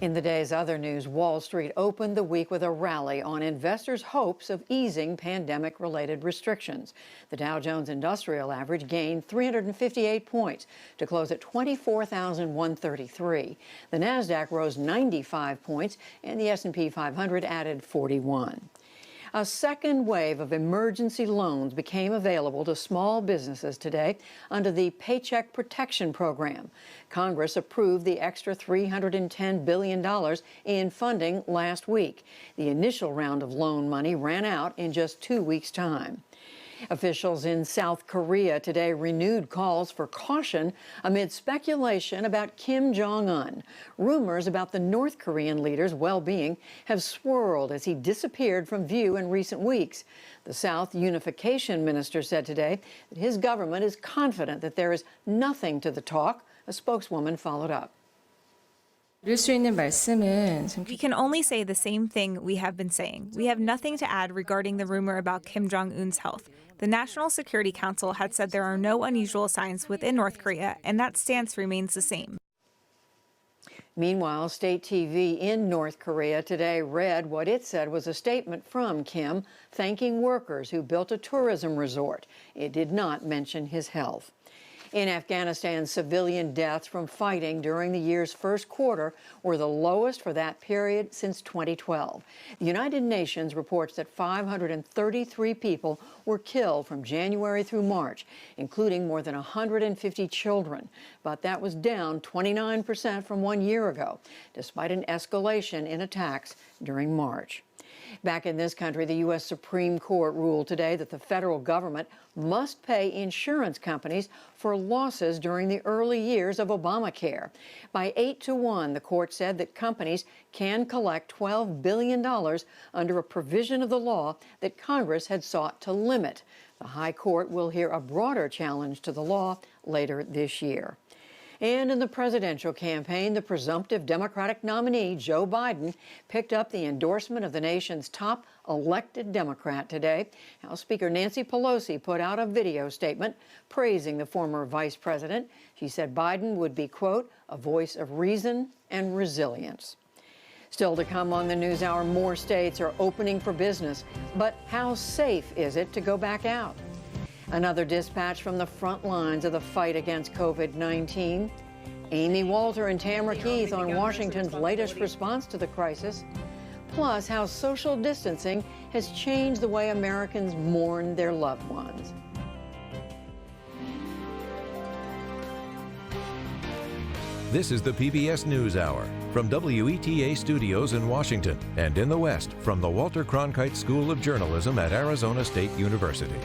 In the day's other news, Wall Street opened the week with a rally on investors' hopes of easing pandemic-related restrictions. The Dow Jones Industrial Average gained 358 points to close at 24,133. The Nasdaq rose 95 points, and the S&P 500 added 41. A second wave of emergency loans became available to small businesses today under the Paycheck Protection Program. Congress approved the extra $310 billion in funding last week. The initial round of loan money ran out in just 2 weeks' time. Officials in South Korea today renewed calls for caution amid speculation about Kim Jong-un. Rumors about the North Korean leader's well-being have swirled as he disappeared from view in recent weeks. The South Unification Minister said today that his government is confident that there is nothing to the talk. A spokeswoman followed up. We can only say the same thing we have been saying. We have nothing to add regarding the rumor about Kim Jong-un's health. The National Security Council had said there are no unusual signs within North Korea, and that stance remains the same. Meanwhile, state TV in North Korea today read what it said was a statement from Kim thanking workers who built a tourism resort. It did not mention his health. In Afghanistan, civilian deaths from fighting during the year's first quarter were the lowest for that period since 2012. The United Nations reports that 533 people were killed from January through March, including more than 150 children. But that was down 29% from 1 year ago, despite an escalation in attacks during March. Back in this country, the U.S. Supreme Court ruled today that the federal government must pay insurance companies for losses during the early years of Obamacare. By 8-1, the court said that companies can collect $12 billion under a provision of the law that Congress had sought to limit. The High Court will hear a broader challenge to the law later this year. And in the presidential campaign, the presumptive Democratic nominee, Joe Biden, picked up the endorsement of the nation's top elected Democrat today. House Speaker Nancy Pelosi put out a video statement praising the former vice president. She said Biden would be, quote, a voice of reason and resilience. Still to come on the NewsHour, more states are opening for business. But how safe is it to go back out? Another dispatch from the front lines of the fight against COVID-19. Amy Walter and Tamara Keith on Washington's latest response to the crisis. Plus, how social distancing has changed the way Americans mourn their loved ones. This is the PBS NewsHour from WETA Studios in Washington and in the West from the Walter Cronkite School of Journalism at Arizona State University.